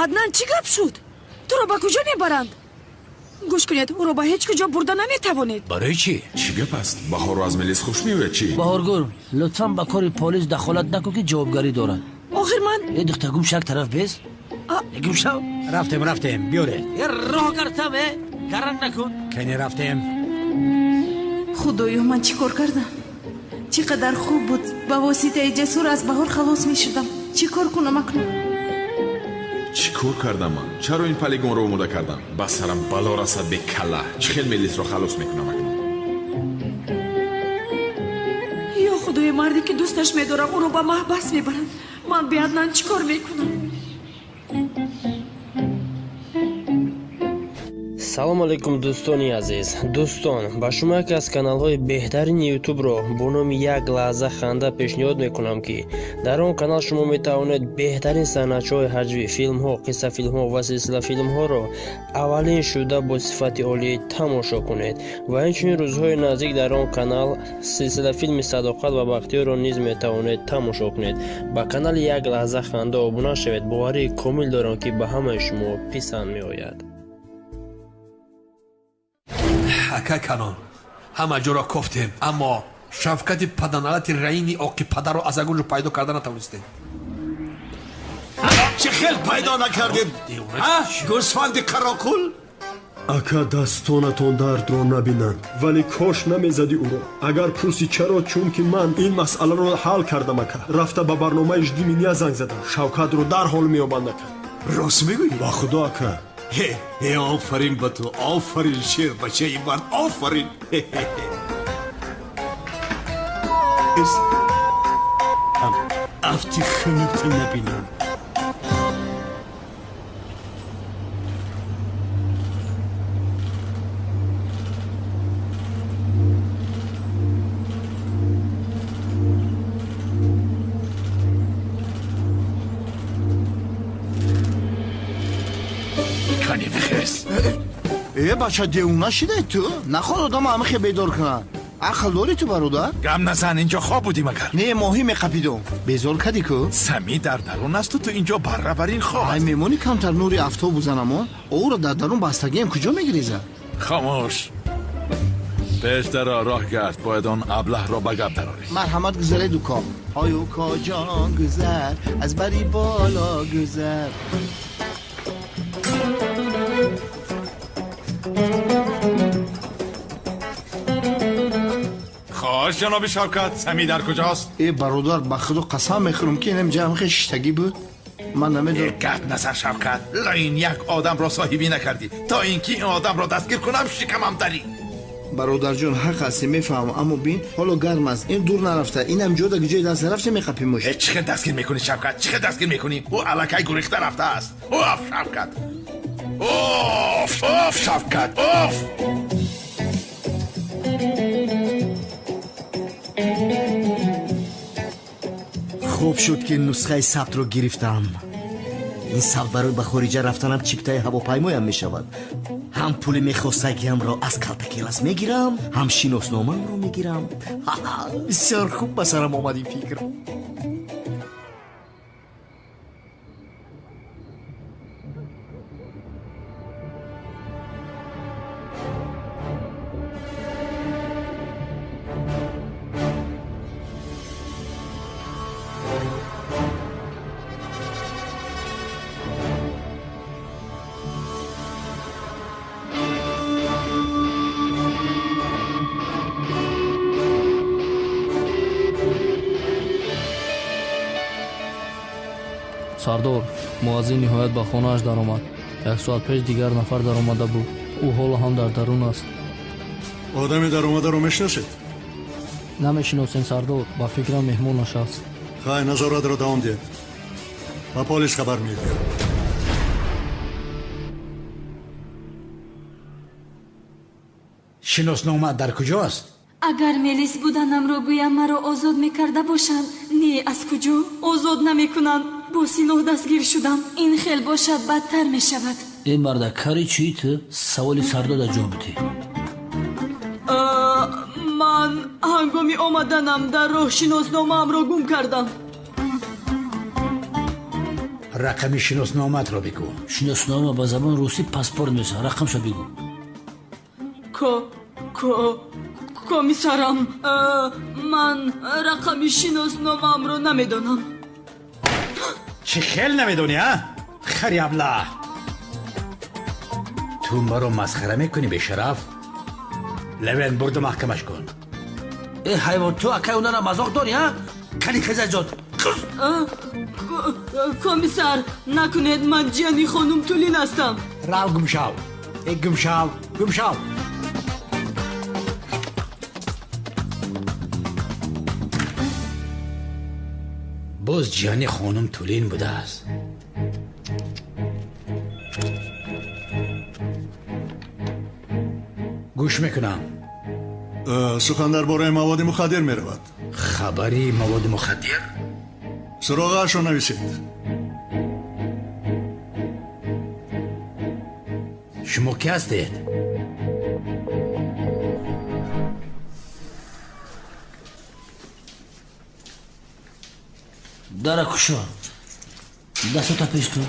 аднан чӣ гап шуд? туро ба куҷо мебаранд? гӯш кунед, ӯро ба ҳеҷ куҷо бурда наметавонед. барои чӣ? чӣ гап аст? баҳору аз мелис хуш меояд чӣ? баҳоргур, лутфан ба кори полис дахолат накун ки ҷавобгарӣ дорад. охир ман духта гум шак тараф без. гум шав. рафтем биёред. роҳ кардам гаранг накун. кане рафтем. худоё, ман чӣ кор кардам? чӣ қадар хуб буд ба воситаи ҷасур аз баҳор халос мешудам. чӣ кор кунам акнун? чӣ кор кардам ман? чаро ин полигонро омода кардам? ба сарам бало расад бекалла. чӣ хел мелисро халос мекунам акнун? ё худои марде ки дӯсташ медорам ӯро ба маҳбас мебаранд. ман бе Аднан чӣ кор мекунам? салому алайкум дӯстони азиз. дӯстон, ба шумо яке аз каналҳои беҳтарини ютубро бо номи як лаҳза ханда пешниҳод мекунам ки дар он канал шумо метавонед беҳтарин санъатчиҳои ҳаҷвӣ, филмҳо, қиссафилмҳо ва силсилафилмҳоро аввалин шуда бо сифати олӣ тамошо кунед ва инчунин рӯзҳои наздик дар он канал силсилафилми садоқат ва бахтиёрро низ метавонед тамошо кунед. ба канали як лаҳза ханда обуна шавед. боварии комил дорам ки ба ҳамаи шумо писанд меояд. ака канон, ҳама ҷоро кофтем, аммо шафқати паданалати раини оқи падарро аз агунҷо пайдо карда натавонистем. چه خیل پیدا نکردیم گوسفند قراقل ака дастонатон дардро набинанд вале кош намезадӣ ӯро агар пурсӣ чаро чунки ман ин масъаларо ҳал кардам ака рафта ба барномаи ждиминия занг задам шавкатро дарҳол меёбанд ака рост мегӯӣ ба худо ака офарин ба ту офарин шербачаи ман офарин афти хунукта набинам бача девона шидаи ту наход одам амихе бедор кунад ақл дорӣ ту бародар гам назан инҷо хоб будим агар не моҳӣ меқапидум безор кади ку самӣ дар дарун асту ту инҷо баррабарин хоб ай мемонӣ камтар нури афтобу занамон ӯро дар дарун бастагиам куҷо мегирезад хомӯш пештаро роҳ гард бояд он аблаҳро ба гап дарорӣ марҳамат гузареду ко ҳою коҷон гузар аз бари боло гузар хош ҷаноби шавкат самӣ дар куҷост бародар ба худо қасам мехӯрам ки инам ҷамъи шиштагӣ буд ман намедонам гап назар шавкат лоин як одамро соҳибӣ накардӣ то ин ки ин одамро дастгир кунам шикамам дарӣ бародарҷон ҳақ ҳастӣ мефаҳмам аммо бин ҳоло гарм аст ин дур нарафта инам ҷода ҷои даст нарафта меқапӣ муш чӣ хел дастгир мекунӣ шавкат чӣ хел дастгир мекунӣ ӯ аллакай гурехта рафтааст оф шавкат оф шавкат оф хуб шуд ки нусхаи сабтро гирифтам ин сабт барои ба хориҷа рафтанам чиптаи ҳавопаймоям мешавад ҳам пули мехостагиамро аз калтакелас мегирам ҳам шиносномамро мегирам бисёр хуб ба сарам омад ин фикр сардор муаззин ниҳоят ба хонааш даромад 1 соат пеш дигар нафар даромада буд ӯ ҳоло ҳам дар дарун аст одами даромадаро мешиносед намешиносем сардор ба фикрам меҳмонаш аст хай назоратро давом диҳед ба полис хабар медиҳам шиноснома дар куҷост агар мелис буданамро гӯям маро озод мекарда бошанд не аз куҷо озод намекунанд бо синоҳ дастгир шудам ин хел бошад бадтар мешавад ин марда кари чӣ ту саволи сардода ҷавоб бидӣ ман ҳангоми омаданам дар роҳ шиносномаамро гум кардам рақами шиносномаатро бигӯ шиноснома ба забони русӣ паспорт меша рақамша бигӯ комиссарам ман рақами шиносномаамро намедонам чӣ хел намедонӣ хари аблаҳ ту маро масхара мекунӣ бешараф левен бурду маҳкамаш кун ҳайвон ту акай унара мазоқ дорӣ кани хезаҷот комиссар накунед ман ҷияни хонум тулин ҳастам рав гумшав гумшав боз ҷияни хонум тулин будааст гӯш мекунам сухан дар бораи маводи мухаддир меравад хабари маводи мухаддир суроғаашро нависед шумо ки ҳастед дара кушо дастута пеш кун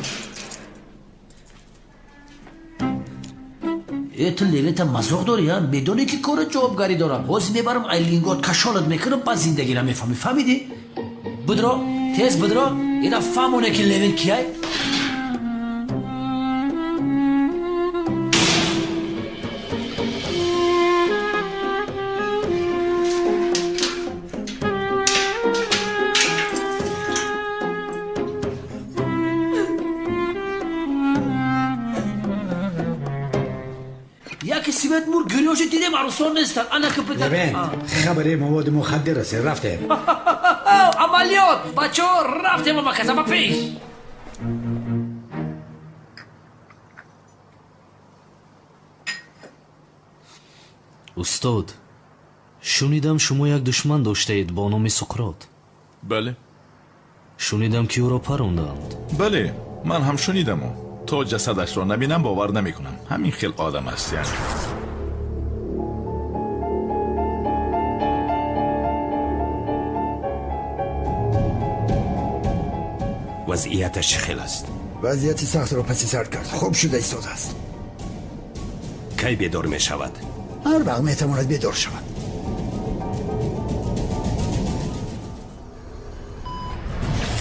تو لوینت مزاق داری ها؟ بدونی که کار جوابگاری دارم. باز میبرم ایلینگات کشالت میکنم بعد زندگی را میفهمی. فهمیدی؟ بدرا تیز بدرا اینا فهمونه که لوین کیه؟ سیبت مور گریوش دیدم عروسان نیستن. انا که بده لوین خبری مواد مخدر است. رفته عملیات بچه ها رفتیم مکزه با پیش. استاد شنیدم شما یک دشمن داشته اید با نام سقراط. بله. شنیدم که او را پروندند. بله من هم شنیدم. تا جسدش را نبینم باور نمی کنم. همین خیل آدم است یعنی. وضعیتش چه خیل است؟ وضعیت سخت را پسی سر کرد. خوب شده ایستاده است. کی بیدار می شود؟ هر وقت می تواند بیدار شود.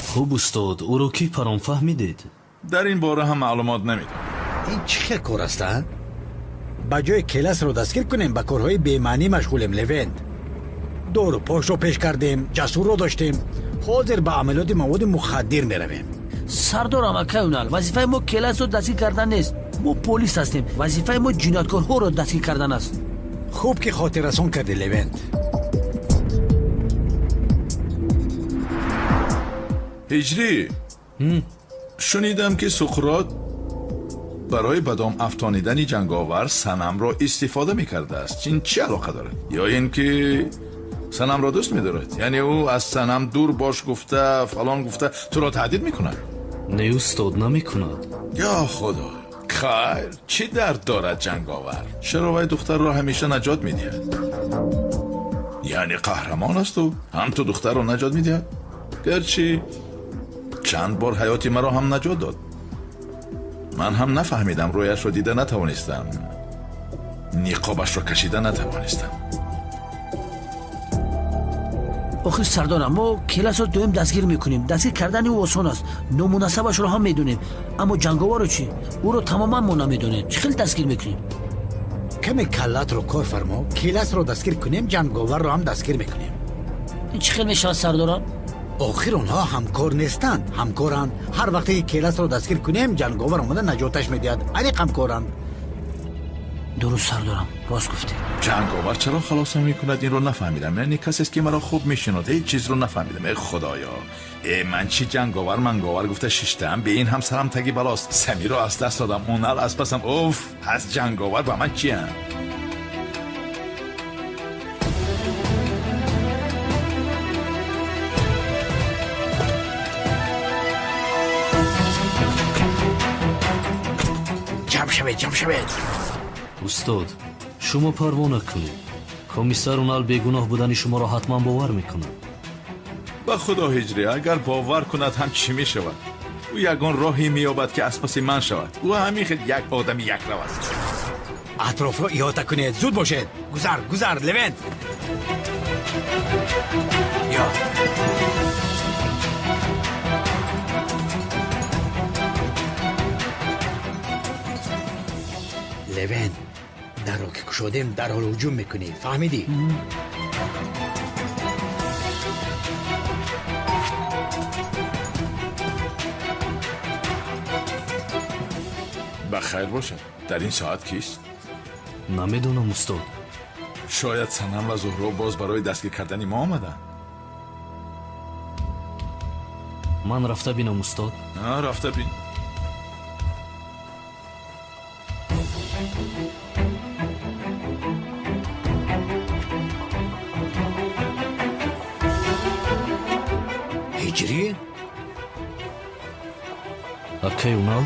خوب استاد او را کی پرام فهمیدید؟ در این باره هم معلومات نمیدونم. این چه کار است؟ با جای کلاس رو دستگیر کنیم با کارهای بی‌معنی مشغولیم. لوین دور و پاش رو پیش کردیم، جسور رو داشتیم، حاضر به عملیات مواد مخدر میرویم. سردار امکیونال وظیفه ما کلاس رو دستگیر کردن نیست. ما پلیس هستیم. وظیفه ما جنایتکارها رو دستگیر کردن است. خوب که خاطر رسان کردی لوین. هجری شنیدم که سقراط برای بدام افشاندن جنگاور صنم را استفاده میکرده است. این چه علاقه داره؟ یا اینکه صنم را دوست میدارد؟ یعنی او از صنم دور باش گفته فلان گفته تو را تهدید میکند؟ نه استاد نمیکند. یا خدا خیر چی درد دارد جنگاور؟ چرا وای دختر را همیشه نجات میدهد؟ یعنی قهرمان است و هم تو دختر را نجات میدهد؟ گرچه چند بار حیاتی مرا هم نجات داد. من هم نفهمیدم، رویش رو دیده نتوانستم، نقابش رو کشیده نتوانستم. آخه سردارم ما کلاس رو دویم دستگیر میکنیم. دستگیر کردن او آسان است. نامناسبش رو هم میدونیم. اما جنگاور رو چی؟ او رو تماما ما نمیدونیم. چه خیلی دستگیر میکنیم؟ کمی کلات رو کار فرما. کلاس رو دستگیر کنیم، جنگاور رو هم دستگیر میکنیم. این چه خیلی میشه سردارم؟ آخر اونها همکار نیستند. همکارند. هر وقتی کلاس رو دستگیر کنیم جنگاور اومده نجاتش میدهد. علیق همکارند. درست سردارم راست گفتی. جنگاور چرا خلاص میکند این رو نفهمیدم. یعنی کسی است که مرا خوب میشناده هیچ چیز رو نفهمیدم. ای خدایا من چی جنگاور منگاور گفته ششتم به این هم سرم تگی بلاست. سمی رو از دست دادم اونال از پسم. اوف از جنگاور با من چی هم؟ جمع شوید. استاد شما پروا نکنید. کمیسر اونال بیگناه بودن شما را حتما باور میکنه. با خدا هجری اگر باور کند هم چی میشود؟ او یگان راهی مییابد که از پس من شود. او همین خیلی یک آدم یک رو است. اطراف رو احاطه کنید. زود باشید. گذر لوین. یا لوین در رو که کشادیم در حال هجوم میکنید. فهمیدی؟ بخیر باشد. در این ساعت کیست؟ نمیدونم استاد. شاید صنم و زهرا باز برای دستگیر کردن ما آمدن. من رفته بینم استاد. رفته بین. هجری؟ اکی اونال؟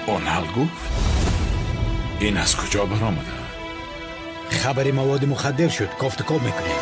اونال گفت؟ این از کجا برآمده؟ خبری مواد مخدر شد. کافت کاب میکنیم.